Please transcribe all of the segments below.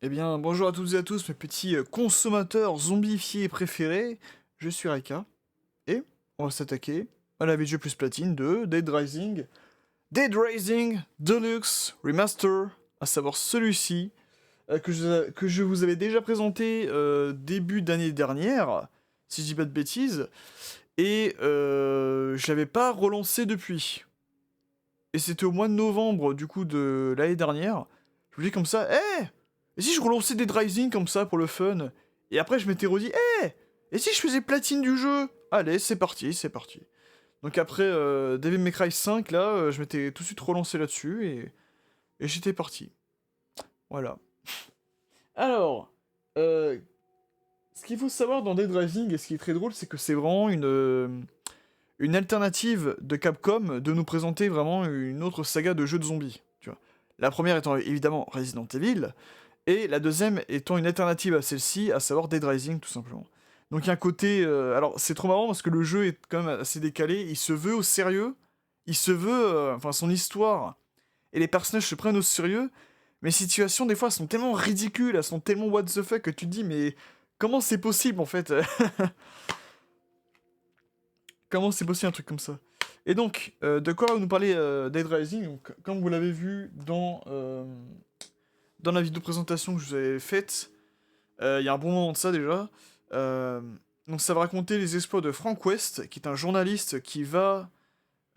Eh bien, bonjour à toutes et à tous, mes petits consommateurs zombifiés préférés. Je suis Raika, et on va s'attaquer à la vidéo plus platine de Dead Rising. Dead Rising Deluxe Remaster, à savoir celui-ci, que je vous avais déjà présenté début d'année dernière, si je dis pas de bêtises, et je l'avais pas relancé depuis. Et c'était au mois de novembre, du coup, de l'année dernière. Je vous dis comme ça, et si je relançais Dead Rising comme ça pour le fun? Et après, je m'étais redit, et si je faisais platine du jeu? Allez, c'est parti, c'est parti. Donc après Devil May Cry 5, là, je m'étais tout de suite relancé là-dessus, et j'étais parti. Voilà. Alors, euh, ce qu'il faut savoir dans Dead Rising, et ce qui est très drôle, c'est que c'est vraiment une alternative de Capcom de nous présenter vraiment une autre saga de jeux de zombies. Tu vois. La première étant évidemment Resident Evil, et la deuxième étant une alternative à celle-ci, à savoir Dead Rising tout simplement. Donc il y a un côté... alors c'est trop marrant parce que le jeu est quand même assez décalé, il se veut au sérieux, il se veut... enfin son histoire et les personnages se prennent au sérieux, mais les situations des fois sont tellement ridicules, elles sont tellement what the fuck que tu te dis mais comment c'est possible en fait? Comment c'est possible un truc comme ça? Et donc, de quoi va nous parler Dead Rising? Donc, comme vous l'avez vu dans la vidéo présentation que je vous avais faite, il y a un bon moment de ça déjà. Euh, donc ça va raconter les exploits de Frank West, qui est un journaliste qui va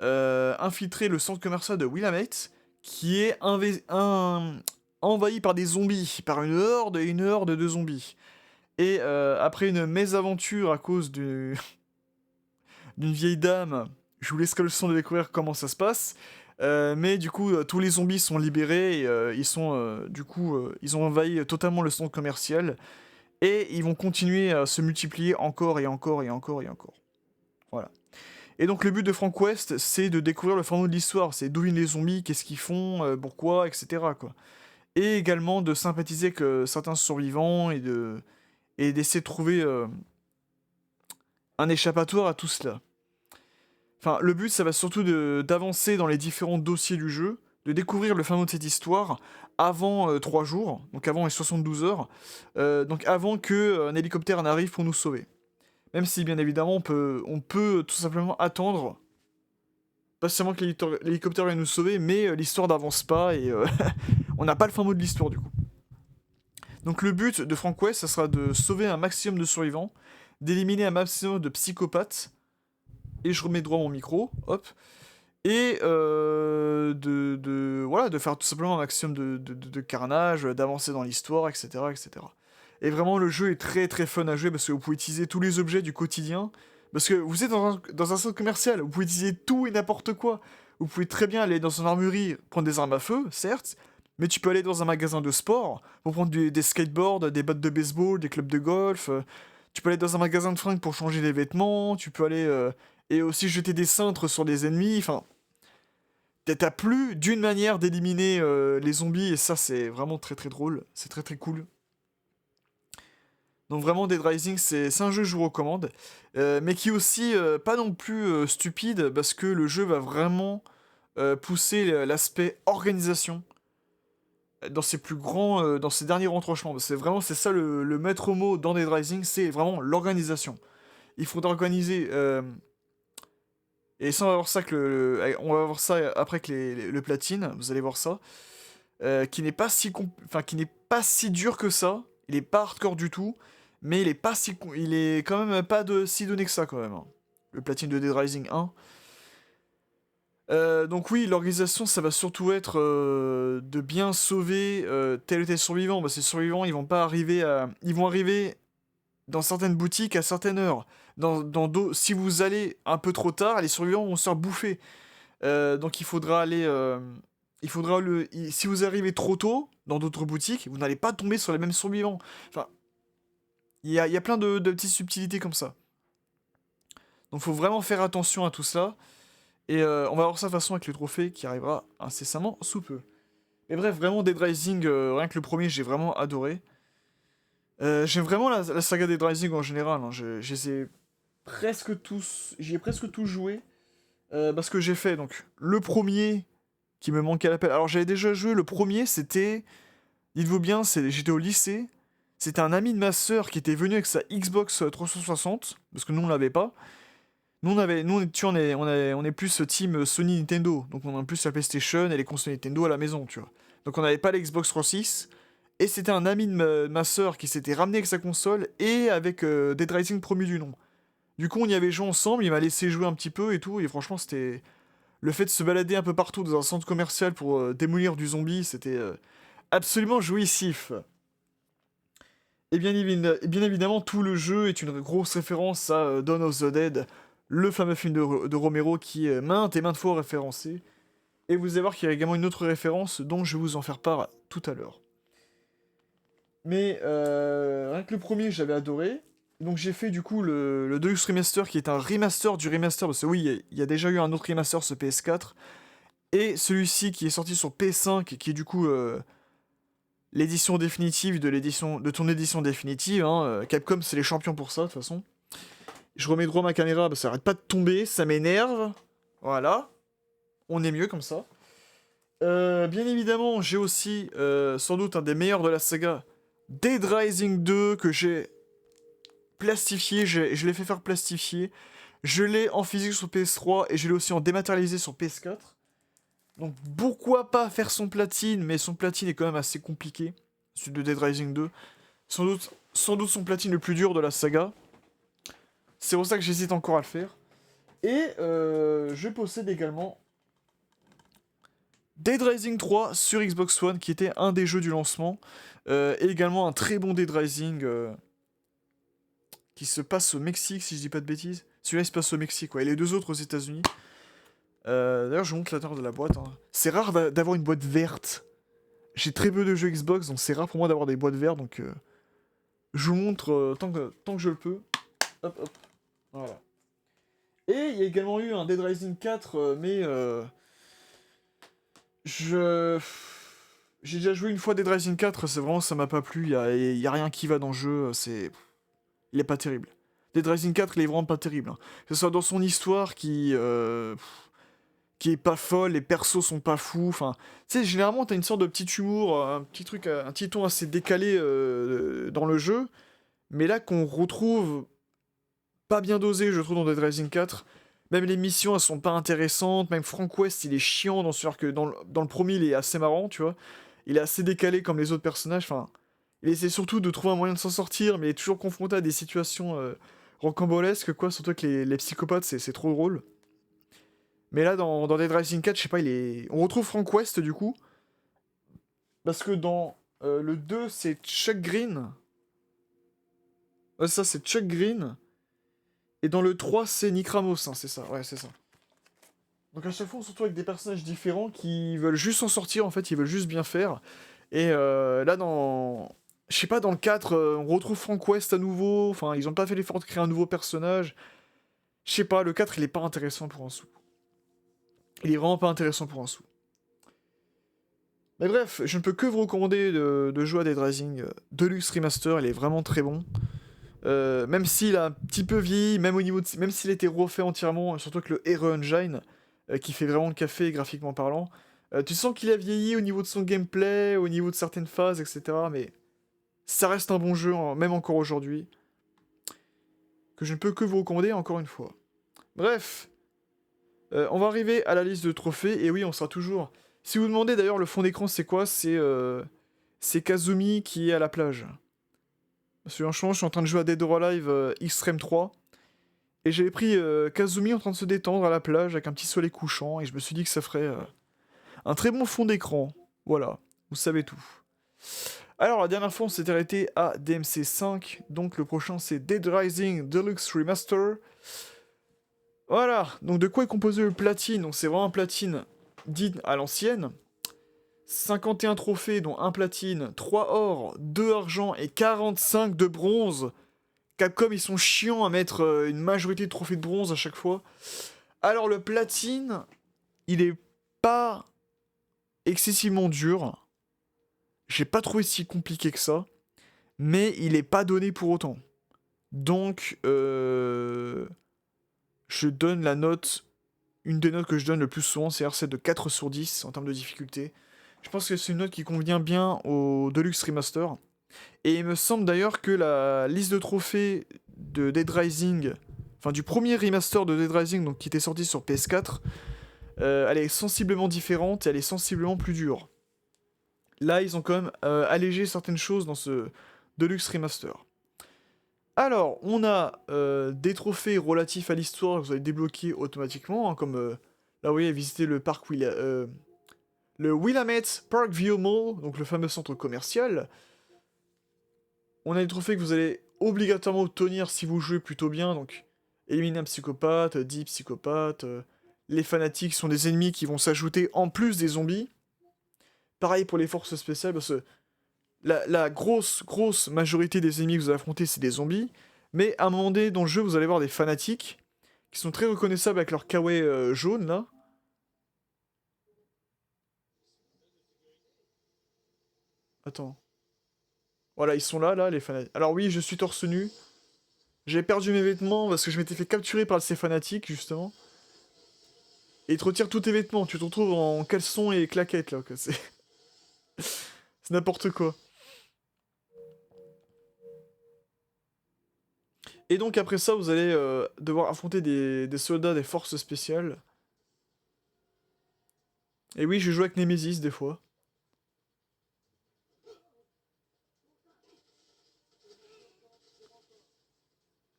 infiltrer le centre commercial de Willamette, qui est envahi par des zombies, par une horde de zombies. Et après une mésaventure à cause d'une vieille dame, je vous laisse comme le son de découvrir comment ça se passe. Mais du coup, tous les zombies sont libérés et ils sont ils ont envahi totalement le centre commercial et ils vont continuer à se multiplier encore et encore et encore et encore. Voilà. Et donc le but de Frank West, c'est de découvrir le fond de l'histoire, c'est d'où viennent les zombies, qu'est-ce qu'ils font, pourquoi, etc. quoi. Et également de sympathiser avec certains survivants et d'essayer de trouver un échappatoire à tout cela. Enfin, le but, ça va surtout d'avancer dans les différents dossiers du jeu, de découvrir le fin mot de cette histoire avant 3 jours, donc avant les 72 heures, donc avant que un hélicoptère n'arrive pour nous sauver. Même si, bien évidemment, on peut tout simplement attendre, pas seulement que l'hélicoptère vienne nous sauver, mais l'histoire n'avance pas et on n'a pas le fin mot de l'histoire du coup. Donc le but de Frank West, ça sera de sauver un maximum de survivants, d'éliminer un maximum de psychopathes, et je remets droit mon micro, hop, et voilà, de faire tout simplement un maximum de carnage, d'avancer dans l'histoire, etc., etc. Et vraiment, le jeu est très très fun à jouer parce que vous pouvez utiliser tous les objets du quotidien. Parce que vous êtes dans un centre commercial, vous pouvez utiliser tout et n'importe quoi. Vous pouvez très bien aller dans une armurerie prendre des armes à feu, certes, mais tu peux aller dans un magasin de sport pour prendre des skateboards, des battes de baseball, des clubs de golf. Tu peux aller dans un magasin de fringues pour changer les vêtements. Tu peux aller et aussi jeter des cintres sur des ennemis. Enfin, t'as plus d'une manière d'éliminer les zombies et ça c'est vraiment très très drôle, c'est très très cool. Donc vraiment Dead Rising c'est un jeu que je vous recommande, mais qui est aussi pas non plus stupide parce que le jeu va vraiment pousser l'aspect organisation dans ses plus grands, dans ses derniers retranchements. C'est ça le maître mot dans Dead Rising, c'est vraiment l'organisation. Il faudra organiser et ça on va voir ça on va voir ça après que le platine, vous allez voir ça. Qui n'est pas qui n'est pas si dur que ça. Il est pas hardcore du tout, mais il est quand même pas si donné que ça quand même, hein. Le platine de Dead Rising 1. Donc oui, l'organisation, ça va surtout être de bien sauver tel ou tel survivant. Ces survivants, ils vont arriver dans certaines boutiques à certaines heures. Si vous allez un peu trop tard, les survivants vont se faire bouffer. Donc il faudra aller. Si vous arrivez trop tôt dans d'autres boutiques, vous n'allez pas tomber sur les mêmes survivants. Enfin, il y a plein de petites subtilités comme ça. Donc faut vraiment faire attention à tout ça. Et on va voir ça de toute façon avec le trophée qui arrivera incessamment sous peu. Mais bref, vraiment Dead Rising, rien que le premier, j'ai vraiment adoré. J'aime vraiment la saga Dead Rising en général, hein. Je les ai presque tous. J'y ai presque tous joué. Parce que j'ai fait donc le premier qui me manquait à l'appel. Alors j'avais déjà joué le premier, c'était Dites-vous bien, j'étais au lycée, c'était un ami de ma sœur qui était venu avec sa Xbox 360, parce que nous on l'avait pas. Tu vois, on est plus team Sony Nintendo, donc on a plus la PlayStation et les consoles Nintendo à la maison, tu vois. Donc on n'avait pas l'Xbox 360, et c'était un ami de ma sœur qui s'était ramené avec sa console et avec Dead Rising premier du nom. Du coup, on y avait joué ensemble, il m'a laissé jouer un petit peu et tout, et franchement, c'était... Le fait de se balader un peu partout dans un centre commercial pour démolir du zombie, c'était absolument jouissif. Et bien évidemment, tout le jeu est une grosse référence à Dawn of the Dead, le fameux film de Romero qui est maintes et maintes fois référencé. Et vous allez voir qu'il y a également une autre référence dont je vais vous en faire part tout à l'heure. Mais rien que le premier, j'avais adoré. Donc j'ai fait du coup le Deluxe Remaster qui est un remaster du remaster, parce que oui, il y a déjà eu un autre remaster sur PS4. Et celui-ci qui est sorti sur PS5, qui est du coup l'édition définitive de ton édition définitive. Hein. Capcom, c'est les champions pour ça, de toute façon. Je remets droit ma caméra, ça arrête pas de tomber, ça m'énerve. Voilà. On est mieux comme ça. Bien évidemment, j'ai aussi sans doute un des meilleurs de la saga, Dead Rising 2, que j'ai plastifié, je l'ai fait faire plastifier. Je l'ai en physique sur PS3 et je l'ai aussi en dématérialisé sur PS4. Donc pourquoi pas faire son platine, mais son platine est quand même assez compliqué, celui de Dead Rising 2. Sans doute son platine le plus dur de la saga. C'est pour ça que j'hésite encore à le faire. Et je possède également Dead Rising 3 sur Xbox One, qui était un des jeux du lancement. Et également un très bon Dead Rising qui se passe au Mexique, si je dis pas de bêtises. Celui-là, il se passe au Mexique, ouais, et les deux autres aux États-Unis. D'ailleurs, je vous montre l'intérieur de la boîte. Hein. C'est rare d'avoir une boîte verte. J'ai très peu de jeux Xbox, donc c'est rare pour moi d'avoir des boîtes vertes. Donc, je vous montre tant que je le peux. Hop, hop. Voilà. Et il y a également eu un Dead Rising 4, mais j'ai déjà joué une fois Dead Rising 4, c'est vraiment, ça m'a pas plu. Y a rien qui va dans le jeu. Il est pas terrible. Dead Rising 4, il est vraiment pas terrible. Hein. Que ce soit dans son histoire qui est pas folle, les persos sont pas fous, enfin... Tu sais, généralement, t'as une sorte de petit humour, un petit truc, un petit ton assez décalé dans le jeu, mais là, qu'on retrouve pas bien dosé, je trouve, dans Dead Rising 4. Même les missions, elles sont pas intéressantes, même Frank West, il est chiant, alors que dans le premier, il est assez marrant, tu vois. Il est assez décalé comme les autres personnages, enfin... Il essaie surtout de trouver un moyen de s'en sortir, mais il est toujours confronté à des situations rocambolesques, quoi, surtout avec les psychopathes, c'est trop drôle. Mais là, dans Dead Rising 4, je sais pas, on retrouve Frank West, du coup. Parce que dans le 2, c'est Chuck Green. Ouais, ça, c'est Chuck Green. Et dans le 3, c'est Nick Ramos, hein, c'est ça, ouais, c'est ça. Donc à chaque fois, on se retrouve avec des personnages différents qui veulent juste s'en sortir, en fait, ils veulent juste bien faire. Et là, je sais pas, dans le 4, on retrouve Frank West à nouveau. Enfin, ils ont pas fait l'effort de créer un nouveau personnage. Je sais pas, le 4, il est pas intéressant pour un sou. Il est vraiment pas intéressant pour un sou. Mais bref, je ne peux que vous recommander de jouer à Dead Rising Deluxe Remaster, il est vraiment très bon. Même s'il a un petit peu vieilli, même s'il a été refait entièrement, surtout avec le Hero Engine, qui fait vraiment le café graphiquement parlant, tu sens qu'il a vieilli au niveau de son gameplay, au niveau de certaines phases, etc. Mais ça reste un bon jeu, même encore aujourd'hui, que je ne peux que vous recommander encore une fois. Bref, on va arriver à la liste de trophées, et oui, on sera toujours... Si vous demandez d'ailleurs le fond d'écran c'est quoi, c'est Kazumi qui est à la plage. Parce que en ce moment je suis en train de jouer à Dead or Alive Extreme 3, et j'avais pris Kazumi en train de se détendre à la plage avec un petit soleil couchant, et je me suis dit que ça ferait un très bon fond d'écran. Voilà, vous savez tout. Alors la dernière fois on s'était arrêté à DMC 5, donc le prochain c'est Dead Rising Deluxe Remaster. Voilà, donc de quoi est composé le platine? Donc c'est vraiment un platine dit à l'ancienne. 51 trophées, dont un platine, 3 or, 2 argent et 45 de bronze. Capcom, ils sont chiants à mettre une majorité de trophées de bronze à chaque fois. Alors le platine, il est pas excessivement dur. J'ai pas trouvé si compliqué que ça. Mais il est pas donné pour autant. Donc, je donne une des notes que je donne le plus souvent, c'est celle de 4 sur 10 en termes de difficulté. Je pense que c'est une note qui convient bien au Deluxe Remaster. Et il me semble d'ailleurs que la liste de trophées de Dead Rising, enfin du premier remaster de Dead Rising, donc qui était sorti sur PS4, elle est sensiblement différente et elle est sensiblement plus dure. Là, ils ont quand même allégé certaines choses dans ce Deluxe Remaster. Alors, on a des trophées relatifs à l'histoire que vous allez débloquer automatiquement, hein, comme là, vous voyez, visiter le parc le Willamette Parkview Mall, donc le fameux centre commercial. On a des trophées que vous allez obligatoirement obtenir si vous jouez plutôt bien, donc éliminer un psychopathe, 10 psychopathes, les fanatiques sont des ennemis qui vont s'ajouter en plus des zombies. Pareil pour les forces spéciales, parce que la grosse majorité des ennemis que vous allez affronter, c'est des zombies, mais à un moment donné dans le jeu, vous allez voir des fanatiques, qui sont très reconnaissables avec leur kawaii jaune, là. Attends. Voilà, ils sont là, les fanatiques. Alors oui, je suis torse nu. J'ai perdu mes vêtements parce que je m'étais fait capturer par ces fanatiques, justement. Et ils te retirent tous tes vêtements. Tu te retrouves en caleçon et claquettes, là. Quoi. C'est n'importe quoi. Et donc après ça, vous allez devoir affronter des soldats des forces spéciales. Et oui, je joue avec Nemesis, des fois.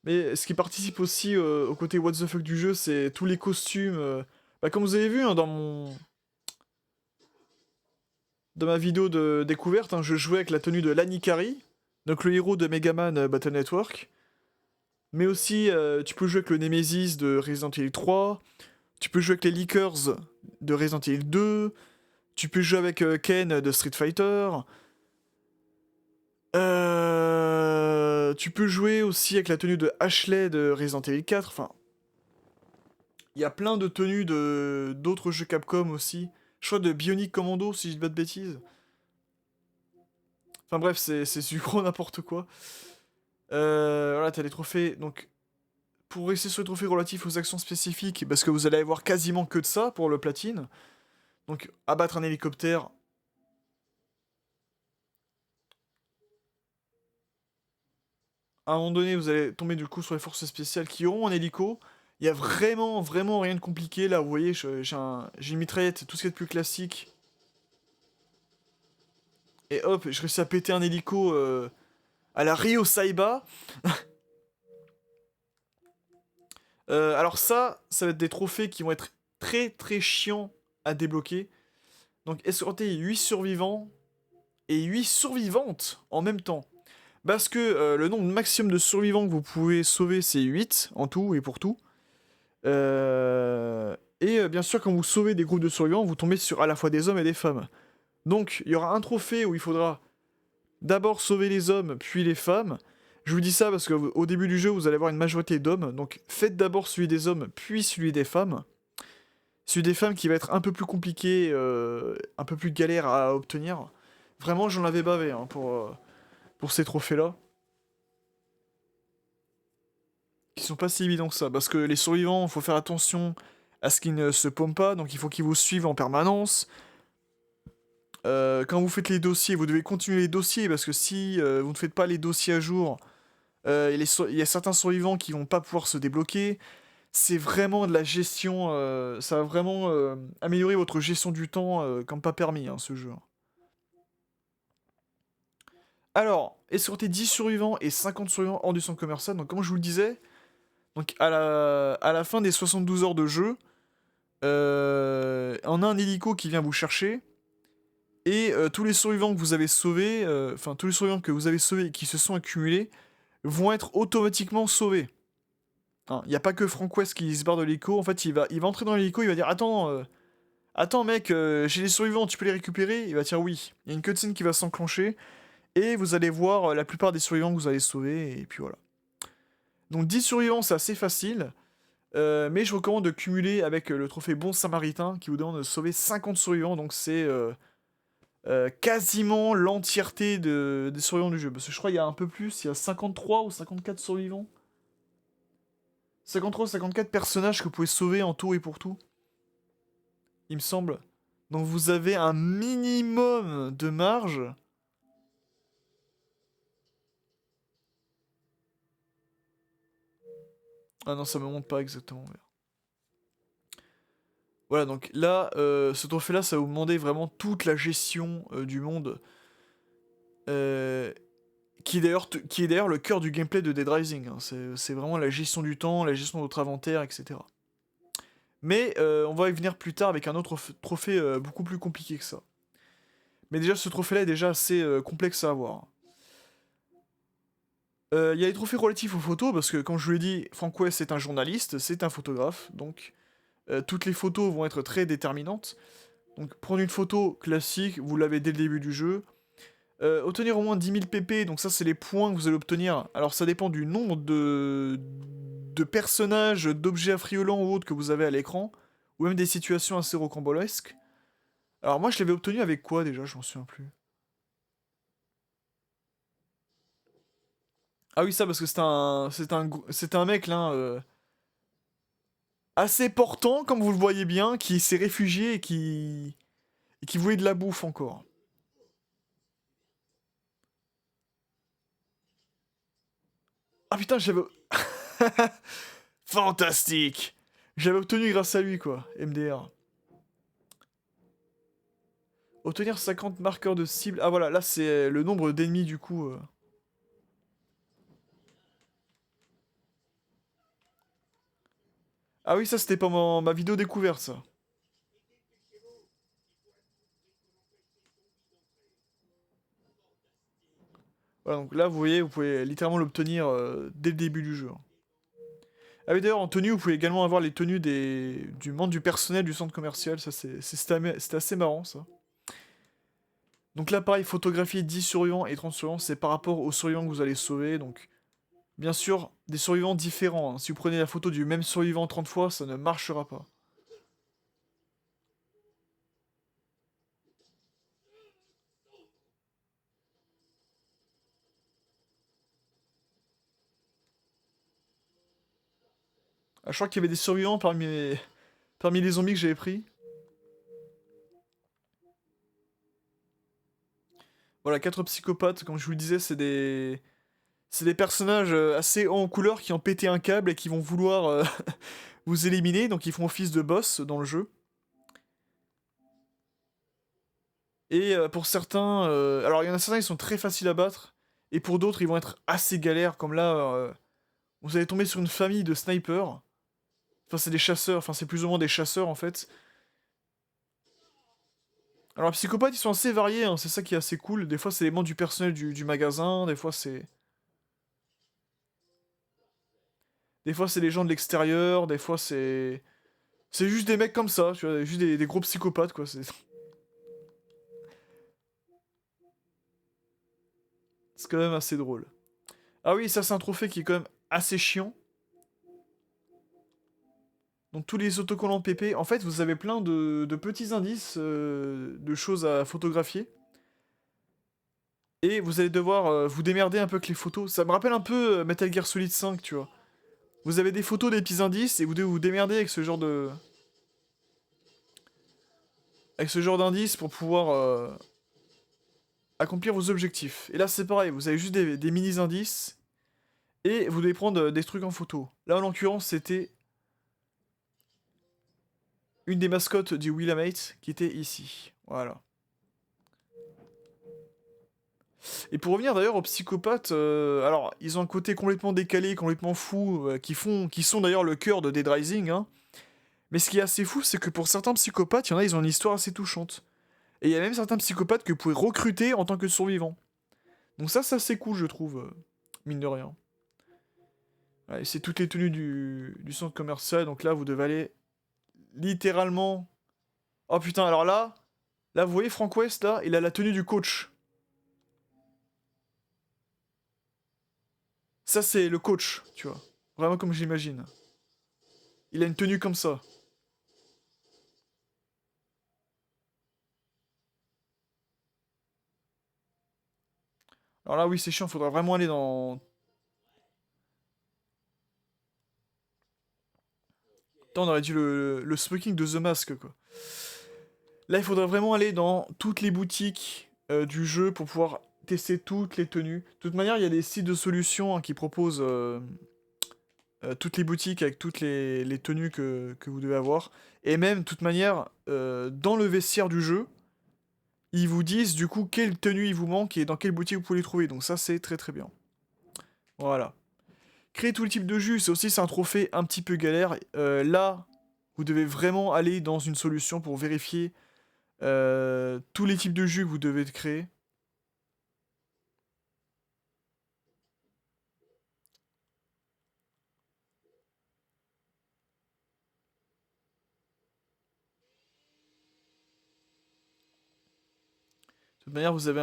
Mais ce qui participe aussi au côté what the fuck du jeu, c'est tous les costumes. Bah, comme vous avez vu hein, dans ma vidéo de découverte, hein, je jouais avec la tenue de Lanikari, donc le héros de Megaman Battle Network. Mais aussi, tu peux jouer avec le Nemesis de Resident Evil 3. Tu peux jouer avec les Leakers de Resident Evil 2. Tu peux jouer avec Ken de Street Fighter. Tu peux jouer aussi avec la tenue de Ashley de Resident Evil 4. Enfin, il y a plein de tenues de d'autres jeux Capcom aussi. Je crois de Bionic Commando, si je dis pas de bêtises. Enfin bref, c'est du gros n'importe quoi. Voilà, t'as les trophées. Donc, pour rester sur les trophées relatifs aux actions spécifiques, parce que vous allez avoir quasiment que de ça pour le platine. Donc, abattre un hélicoptère. À un moment donné, vous allez tomber du coup sur les forces spéciales qui auront un hélico. Il y a vraiment rien de compliqué. Là, vous voyez, j'ai une mitraillette, tout ce qui est de plus classique. Et hop, je réussis à péter un hélico à la Ryo Saiba. Alors ça va être des trophées qui vont être très chiants à débloquer. Donc escorter 8 survivants et 8 survivantes en même temps. Parce que le nombre maximum de survivants que vous pouvez sauver, c'est 8 en tout et pour tout. Bien sûr, quand vous sauvez des groupes de survivants, vous tombez sur à la fois des hommes et des femmes. Donc, il y aura un trophée où il faudra d'abord sauver les hommes, puis les femmes. Je vous dis ça parce qu'au début du jeu, vous allez avoir une majorité d'hommes. Donc, faites d'abord celui des hommes, puis celui des femmes. Celui des femmes qui va être un peu plus compliqué, un peu plus galère à obtenir. Vraiment, j'en avais bavé hein, pour ces trophées-là. Qui sont pas si évidents que ça. Parce que les survivants, il faut faire attention à ce qu'ils ne se paument pas. Donc, il faut qu'ils vous suivent en permanence. Quand vous faites les dossiers, vous devez continuer les dossiers. Parce que si vous ne faites pas les dossiers à jour, il y a certains survivants qui vont pas pouvoir se débloquer. C'est vraiment de la gestion. Ça va vraiment améliorer votre gestion du temps comme pas permis, hein, ce jeu. Alors, escorter 10 survivants et 50 survivants hors du centre commercial. Donc, comme je vous le disais, donc à la fin des 72 heures de jeu, on a un hélico qui vient vous chercher. Et tous les survivants que vous avez sauvés, enfin tous les survivants que vous avez sauvés et qui se sont accumulés, vont être automatiquement sauvés. Il n'y a pas que Frank West qui se barre de l'hélico. En fait, il va entrer dans l'hélico, il va dire attends mec, j'ai les survivants, tu peux les récupérer. Il va dire oui. Il y a une cutscene qui va s'enclencher. Et vous allez voir la plupart des survivants que vous allez sauver. Et puis voilà. Donc 10 survivants, c'est assez facile. Mais je recommande de cumuler avec le trophée Bon Samaritain qui vous demande de sauver 50 survivants. Donc c'est quasiment l'entièreté des survivants du jeu. Parce que je crois qu'il y a un peu plus, il y a 53 ou 54 survivants. 53 ou 54 personnages que vous pouvez sauver en tout et pour tout. Il me semble. Donc vous avez un minimum de marge. Ah non, ça me montre pas exactement. Voilà, donc là, ce trophée-là, ça va vous demander vraiment toute la gestion du monde. euh, qui est d'ailleurs le cœur du gameplay de Dead Rising, hein. C'est vraiment la gestion du temps, la gestion de votre inventaire, etc. Mais on va y venir plus tard avec un autre trophée beaucoup plus compliqué que ça. Mais déjà, ce trophée-là est déjà assez complexe à avoir. Il y a les trophées relatifs aux photos, parce que comme je vous l'ai dit, Frank West est un journaliste, c'est un photographe, donc toutes les photos vont être très déterminantes. Donc prendre une photo classique, vous l'avez dès le début du jeu. Obtenir au moins 10 000 pp, donc ça c'est les points que vous allez obtenir. Alors ça dépend du nombre de personnages, d'objets affriolants ou autres que vous avez à l'écran, ou même des situations assez rocambolesques. Alors moi je l'avais obtenu avec quoi déjà, je m'en souviens plus. Ah oui ça parce que c'est un mec là, assez portant comme vous le voyez bien, qui s'est réfugié et qui voulait de la bouffe encore. Ah putain j'avais... Fantastique. J'avais obtenu grâce à lui quoi, MDR. Obtenir 50 marqueurs de cible. Ah voilà, là c'est le nombre d'ennemis du coup. Ah oui, ça c'était pas ma vidéo découverte ça. Voilà, donc là vous voyez, vous pouvez littéralement l'obtenir dès le début du jeu. Ah oui, d'ailleurs en tenue, vous pouvez également avoir les tenues du membre du personnel du centre commercial. Ça c'était assez marrant ça. Donc là pareil, photographier 10 survivants et 30 survivants, c'est par rapport aux survivants que vous allez sauver. Donc bien sûr, des survivants différents, hein. Si vous prenez la photo du même survivant 30 fois, ça ne marchera pas. Ah, je crois qu'il y avait des survivants parmi les zombies que j'avais pris. Voilà, quatre psychopathes, comme je vous le disais, c'est des personnages assez hauts en couleur qui ont pété un câble et qui vont vouloir vous éliminer, donc ils font office de boss dans le jeu. Et pour certains, alors il y en a certains qui sont très faciles à battre, et pour d'autres ils vont être assez galères, comme là, vous allez tomber sur une famille de snipers. Enfin c'est des chasseurs, enfin c'est plus ou moins des chasseurs en fait. Alors les psychopathes ils sont assez variés, hein, c'est ça qui est assez cool. Des fois c'est les membres du personnel du magasin, des fois c'est... Des fois c'est les gens de l'extérieur, des fois c'est... C'est juste des mecs comme ça, tu vois, juste des gros psychopathes, quoi. C'est quand même assez drôle. Ah oui, ça c'est un trophée qui est quand même assez chiant. Donc tous les autocollants PP, en fait vous avez plein de petits indices, de choses à photographier. Et vous allez devoir vous démerder un peu avec les photos. Ça me rappelle un peu Metal Gear Solid 5, tu vois. Vous avez des photos, des petits indices, et vous devez vous démerder avec ce genre de... Avec ce genre d'indices pour pouvoir accomplir vos objectifs. Et là c'est pareil, vous avez juste des mini-indices, et vous devez prendre des trucs en photo. Là en l'occurrence c'était une des mascottes du Willamette qui était ici. Voilà. Et pour revenir d'ailleurs aux psychopathes, alors ils ont un côté complètement décalé, complètement fou, qui sont d'ailleurs le cœur de Dead Rising, hein. Mais ce qui est assez fou, c'est que pour certains psychopathes, il y en a, ils ont une histoire assez touchante. Et il y a même certains psychopathes que vous pouvez recruter en tant que survivant. Donc ça c'est cool, je trouve, mine de rien. Ouais, c'est toutes les tenues du centre commercial, donc là vous devez aller littéralement... Oh putain, alors là vous voyez Frank West, là, il a la tenue du coach. Ça, c'est le coach, tu vois. Vraiment comme j'imagine. Il a une tenue comme ça. Alors là, oui, c'est chiant, faudra vraiment aller dans... Attends, on aurait dit le smoking de The Mask, quoi. Là, il faudrait vraiment aller dans toutes les boutiques du jeu pour pouvoir tester toutes les tenues. De toute manière, il y a des sites de solutions hein, qui proposent toutes les boutiques avec toutes les tenues que vous devez avoir. Et même, de toute manière, dans le vestiaire du jeu, ils vous disent du coup quelle tenue il vous manque et dans quelle boutique vous pouvez les trouver. Donc ça, c'est très très bien. Voilà. Créer tout le type de jus, c'est un trophée un petit peu galère. Là, vous devez vraiment aller dans une solution pour vérifier tous les types de jus que vous devez créer. De toute manière, vous avez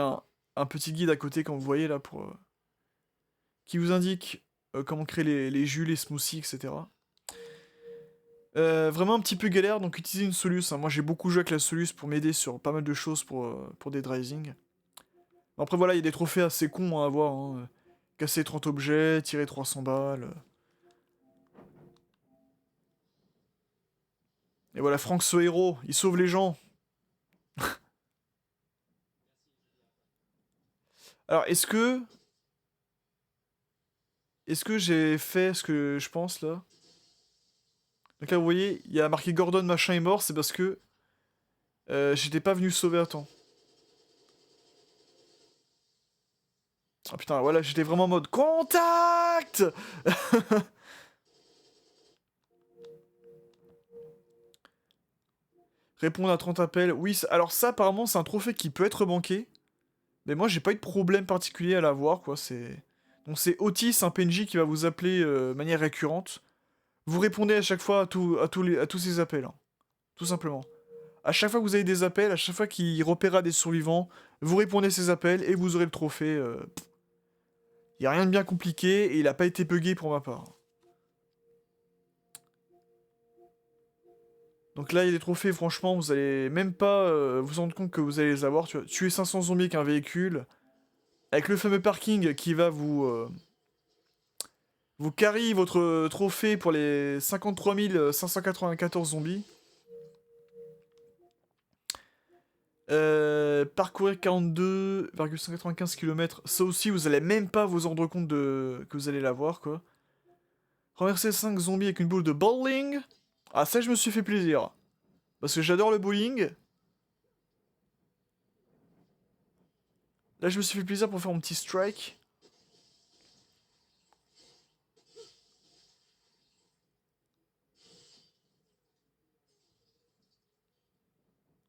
un petit guide à côté, comme vous voyez là, qui vous indique comment créer les jus, les smoothies, etc. Vraiment un petit peu galère, donc utilisez une Solus. Hein. Moi j'ai beaucoup joué avec la Solus pour m'aider sur pas mal de choses pour des Rising. Après voilà, il y a des trophées assez cons à avoir. Hein. Casser 30 objets, tirer 300 balles. Et voilà, Franck ce héros, il sauve les gens. Alors est-ce que... Est-ce que j'ai fait ce que je pense là? Donc là vous voyez, il y a marqué Gordon machin est mort, c'est parce que j'étais pas venu sauver à temps. Ah putain, voilà, j'étais vraiment en mode contact. Répondre à 30 appels. Oui, alors ça apparemment c'est un trophée qui peut être banqué. Mais moi j'ai pas eu de problème particulier à l'avoir quoi, c'est... Donc c'est Otis, un PNJ qui va vous appeler de manière récurrente. Vous répondez à chaque fois à tous ces appels. Hein. Tout simplement. À chaque fois que vous avez des appels, à chaque fois qu'il repérera des survivants, vous répondez à ces appels et vous aurez le trophée. Y a rien de bien compliqué et il a pas été buggé pour ma part. Donc là, il y a des trophées, franchement, vous allez même pas vous rendre compte que vous allez les avoir. Tu vois, tuer 500 zombies avec un véhicule, avec le fameux parking qui va vous carry votre trophée pour les 53 594 zombies. Parcourir 42,195 km, ça aussi, vous allez même pas vous rendre compte que vous allez l'avoir, quoi. Renverser 5 zombies avec une boule de bowling. Ah, ça, je me suis fait plaisir. Parce que j'adore le bowling. Là, je me suis fait plaisir pour faire mon petit strike.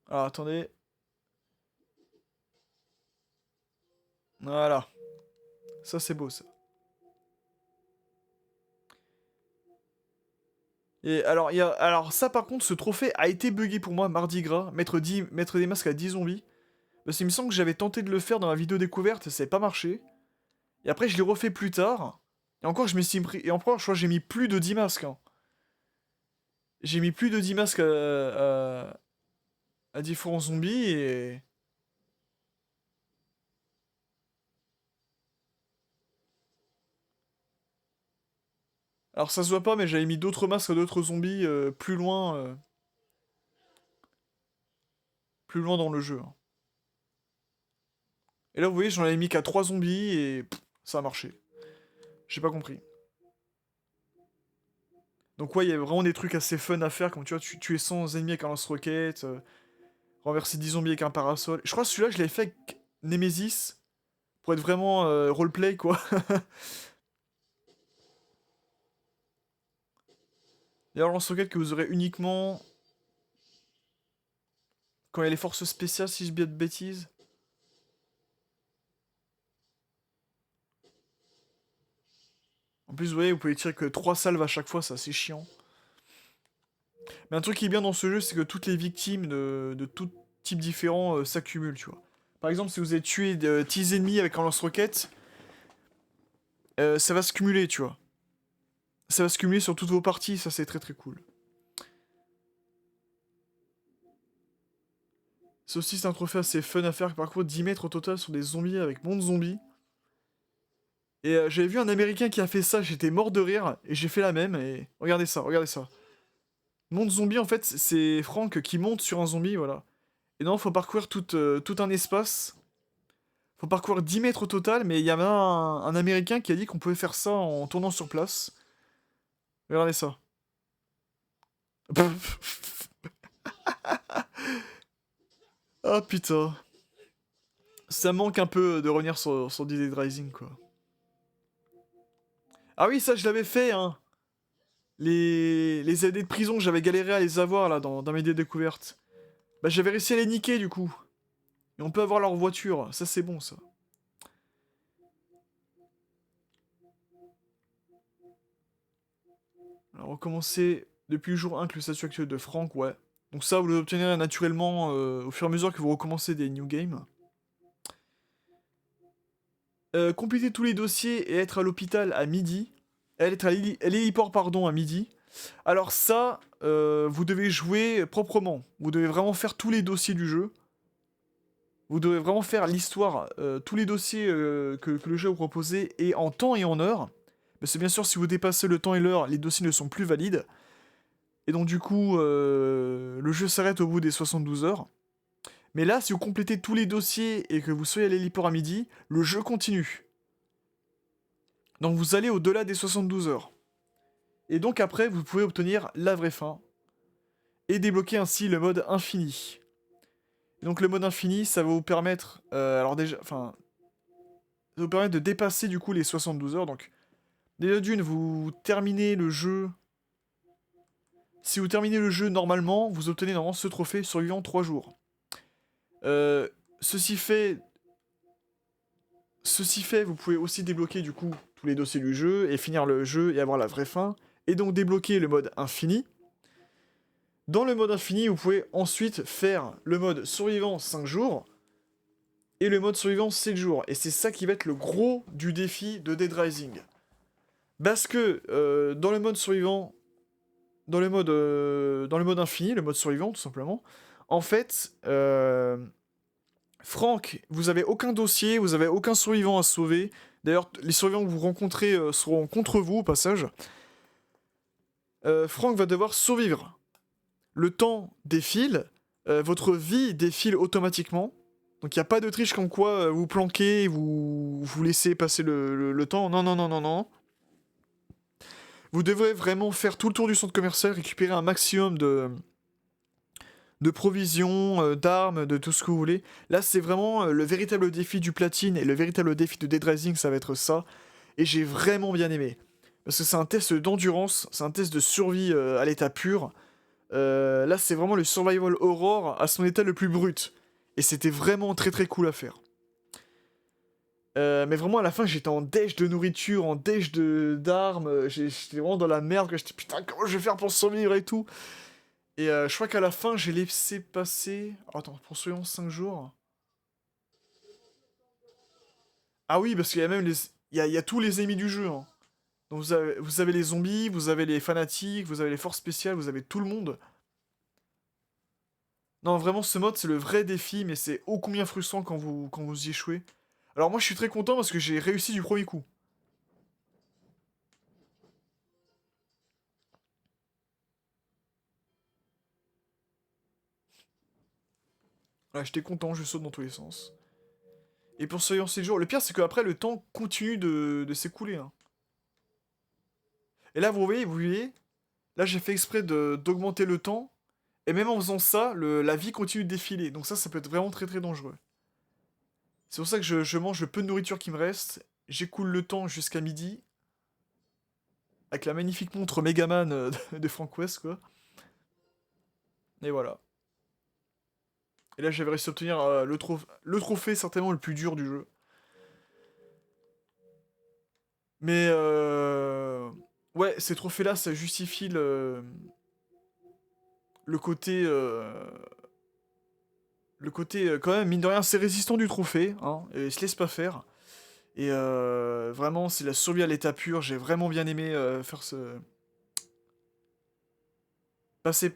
Alors, attendez. Voilà. Ça, c'est beau, ça. Et alors, alors, ça, par contre, ce trophée a été buggé pour moi, Mardi Gras. Mettre des masques à 10 zombies. Parce qu'il me semble que j'avais tenté de le faire dans ma vidéo découverte et ça n'avait pas marché. Et après, je l'ai refait plus tard. Et encore, je me suis pris... Et encore, je crois que j'ai mis plus de 10 masques. Hein. J'ai mis plus de 10 masques à différents zombies et... Alors ça se voit pas, mais j'avais mis d'autres masques à d'autres zombies plus loin dans le jeu. Hein. Et là, vous voyez, j'en avais mis qu'à 3 zombies et ça a marché. J'ai pas compris. Donc ouais, il y a vraiment des trucs assez fun à faire, comme tu vois, tuer 100 ennemis avec un lance-roquette, renverser 10 zombies avec un parasol. Je crois que celui-là, je l'avais fait avec Nemesis, pour être vraiment roleplay, quoi. D'ailleurs, lance-roquette que vous aurez uniquement quand il y a les forces spéciales, si je dis pas de bêtises. En plus, vous voyez, vous pouvez tirer que 3 salves à chaque fois, c'est assez chiant. Mais un truc qui est bien dans ce jeu, c'est que toutes les victimes de tout type différent s'accumulent, tu vois. Par exemple, si vous avez tué 10 ennemis avec un lance-roquette, ça va se cumuler, tu vois. Ça va se cumuler sur toutes vos parties, ça c'est très très cool. C'est aussi un trophée assez fun à faire, par contre 10 mètres au total sur des zombies avec monde zombie. Et j'avais vu un américain qui a fait ça, j'étais mort de rire, et j'ai fait la même, et regardez ça, regardez ça. Monde zombie, en fait, c'est Franck qui monte sur un zombie, voilà. Et non, faut parcourir tout un espace. Faut parcourir 10 mètres au total, mais il y avait un Américain qui a dit qu'on pouvait faire ça en tournant sur place. Regardez ça. Ah putain. Ça manque un peu de revenir sur Dead Rising, quoi. Ah oui, ça je l'avais fait, hein. Les AD de prison, j'avais galéré à les avoir, là, dans mes découvertes. Bah j'avais réussi à les niquer, du coup. Et on peut avoir leur voiture. Ça, c'est bon, ça. Alors, recommencer depuis le jour 1 que le statut actuel de Frank, ouais. Donc ça, vous l'obtenez naturellement au fur et à mesure que vous recommencez des new games. Compléter tous les dossiers et être à l'hôpital à midi. Être à l'héliport, pardon, à midi. Alors ça, vous devez jouer proprement. Vous devez vraiment faire tous les dossiers du jeu. Vous devez vraiment faire l'histoire, tous les dossiers que le jeu vous propose, et en temps et en heure. Parce que bien sûr, si vous dépassez le temps et l'heure, les dossiers ne sont plus valides. Et donc du coup, le jeu s'arrête au bout des 72 heures. Mais là, si vous complétez tous les dossiers et que vous soyez à l'héliport à midi, le jeu continue. Donc vous allez au-delà des 72 heures. Et donc après, vous pouvez obtenir la vraie fin. Et débloquer ainsi le mode infini. Donc le mode infini, ça va vous permettre... alors déjà, enfin... Ça va vous permettre de dépasser du coup les 72 heures. Donc déjà d'une, vous terminez le jeu... Si vous terminez le jeu normalement, vous obtenez normalement ce trophée survivant 3 jours. Euh, ceci fait... Ceci fait, vous pouvez aussi débloquer du coup tous les dossiers du jeu et finir le jeu et avoir la vraie fin. Et donc débloquer le mode infini. Dans le mode infini, vous pouvez ensuite faire le mode survivant 5 jours et le mode survivant 7 jours. Et c'est ça qui va être le gros du défi de Dead Rising. Parce que dans le mode survivant, dans le mode infini, le mode survivant tout simplement, en fait, Franck, vous avez aucun dossier, vous avez aucun survivant à sauver. D'ailleurs, les survivants que vous rencontrez seront contre vous au passage. Franck va devoir survivre. Le temps défile, votre vie défile automatiquement. Donc il n'y a pas de triche comme quoi vous planquez et vous laissez passer le temps. Non, non, non, non, non. Vous devrez vraiment faire tout le tour du centre commercial, récupérer un maximum de provisions, d'armes, de tout ce que vous voulez. Là, c'est vraiment le véritable défi du platine et le véritable défi de Dead Rising, ça va être ça. Et j'ai vraiment bien aimé. Parce que c'est un test d'endurance, c'est un test de survie à l'état pur. Là, c'est vraiment le survival horror à son état le plus brut. Et c'était vraiment très très cool à faire. Mais vraiment, à la fin, j'étais en déj de nourriture, en déj d'armes. J'étais vraiment dans la merde. J'étais putain, comment je vais faire pour survivre et tout. Et je crois qu'à la fin, j'ai laissé passer. Oh, attends, poursuivons 5 jours. Ah oui, parce qu'il y a même les. Il y a tous les ennemis du jeu, hein. Donc vous avez les zombies, vous avez les fanatiques, vous avez les forces spéciales, vous avez tout le monde. Non, vraiment, ce mode, c'est le vrai défi, mais c'est ô combien frustrant quand vous y échouez. Alors moi, je suis très content parce que j'ai réussi du premier coup. Voilà, j'étais content, je saute dans tous les sens. Et pour ce 6 jours, le pire, c'est qu'après, le temps continue de s'écouler, hein. Et là, vous voyez, là, j'ai fait exprès d'augmenter le temps. Et même en faisant ça, la vie continue de défiler. Donc ça peut être vraiment très très dangereux. C'est pour ça que je mange le peu de nourriture qui me reste. J'écoule le temps jusqu'à midi. Avec la magnifique montre Megaman de Frank West, quoi. Et voilà. Et là, j'avais réussi à obtenir le trophée certainement le plus dur du jeu. Mais ouais, ces trophées-là, ça justifie le côté... le côté, quand même, mine de rien, c'est résistant du trophée, hein, et il se laisse pas faire. Et vraiment, c'est la survie à l'état pur. J'ai vraiment bien aimé faire ce...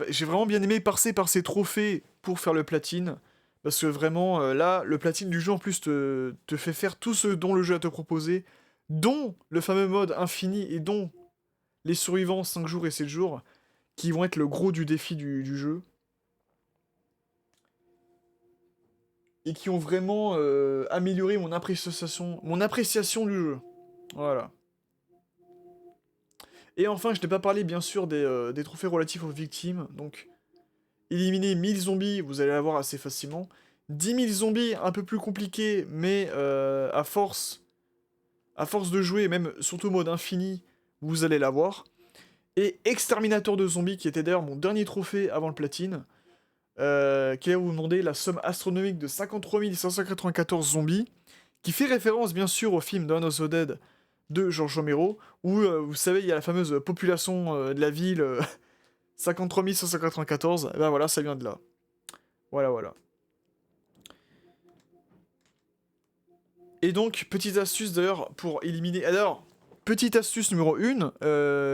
J'ai vraiment bien aimé passer par ces trophées pour faire le platine. Parce que vraiment, là, le platine du jeu en plus te fait faire tout ce dont le jeu a te proposé, dont le fameux mode infini et dont les survivants 5 jours et 7 jours, qui vont être le gros du défi du jeu. et qui ont vraiment amélioré mon appréciation du jeu. Voilà. Et enfin, je n'ai pas parlé bien sûr des trophées relatifs aux victimes, donc éliminer 1000 zombies, vous allez l'avoir assez facilement. 10 000 zombies, un peu plus compliqué, mais à force de jouer, même surtout au mode infini, vous allez l'avoir. Et Exterminateur de zombies, qui était d'ailleurs mon dernier trophée avant le platine, qui va vous demander la somme astronomique de 53 594 zombies, qui fait référence bien sûr au film Dawn of the Dead de George Romero, où vous savez, il y a la fameuse population de la ville 53 194, et ben voilà, ça vient de là. Voilà, voilà. Et donc, petite astuce d'ailleurs pour éliminer. Alors, petite astuce numéro 1,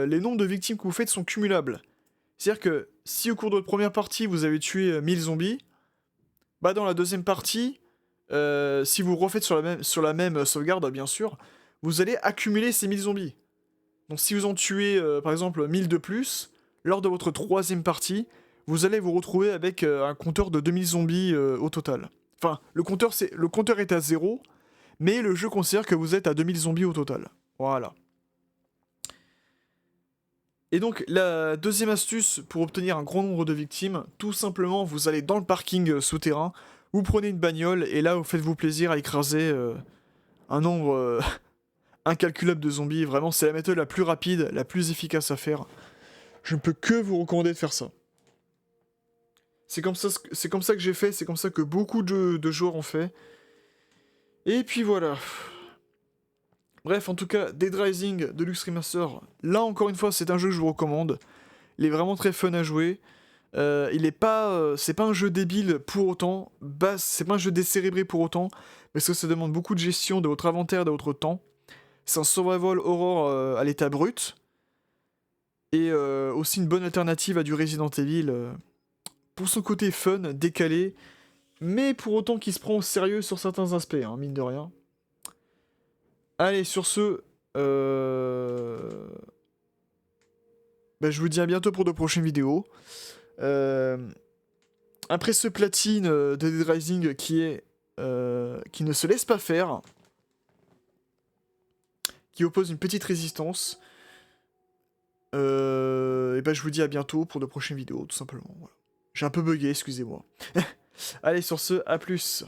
les nombres de victimes que vous faites sont cumulables. C'est-à-dire que si au cours de votre première partie vous avez tué 1000 zombies, bah dans la deuxième partie, si vous refaites sur la même sauvegarde, bien sûr, vous allez accumuler ces 1000 zombies. Donc si vous en tuez par exemple 1000 de plus, lors de votre troisième partie, vous allez vous retrouver avec un compteur de 2000 zombies au total. Enfin, le compteur est à 0, mais le jeu considère que vous êtes à 2000 zombies au total. Voilà. Et donc, la deuxième astuce pour obtenir un grand nombre de victimes, tout simplement, vous allez dans le parking souterrain, vous prenez une bagnole, et là, vous faites-vous plaisir à écraser un nombre incalculable de zombies. Vraiment, c'est la méthode la plus rapide, la plus efficace à faire. Je ne peux que vous recommander de faire ça. C'est comme ça que j'ai fait, c'est comme ça que beaucoup de joueurs ont fait. Et puis voilà. Bref, en tout cas, Dead Rising Deluxe Remaster, là encore une fois, c'est un jeu que je vous recommande. Il est vraiment très fun à jouer. C'est pas un jeu débile pour autant, c'est pas un jeu décérébré pour autant, parce que ça demande beaucoup de gestion de votre inventaire, de votre temps. C'est un survival horror à l'état brut, et aussi une bonne alternative à du Resident Evil, pour son côté fun, décalé, mais pour autant qui se prend au sérieux sur certains aspects, hein, mine de rien. Allez, sur ce, je vous dis à bientôt pour de prochaines vidéos. Après ce platine de Dead Rising qui ne se laisse pas faire, qui oppose une petite résistance, et je vous dis à bientôt pour de prochaines vidéos, tout simplement. Voilà. J'ai un peu bugué, excusez-moi. Allez, sur ce, à plus.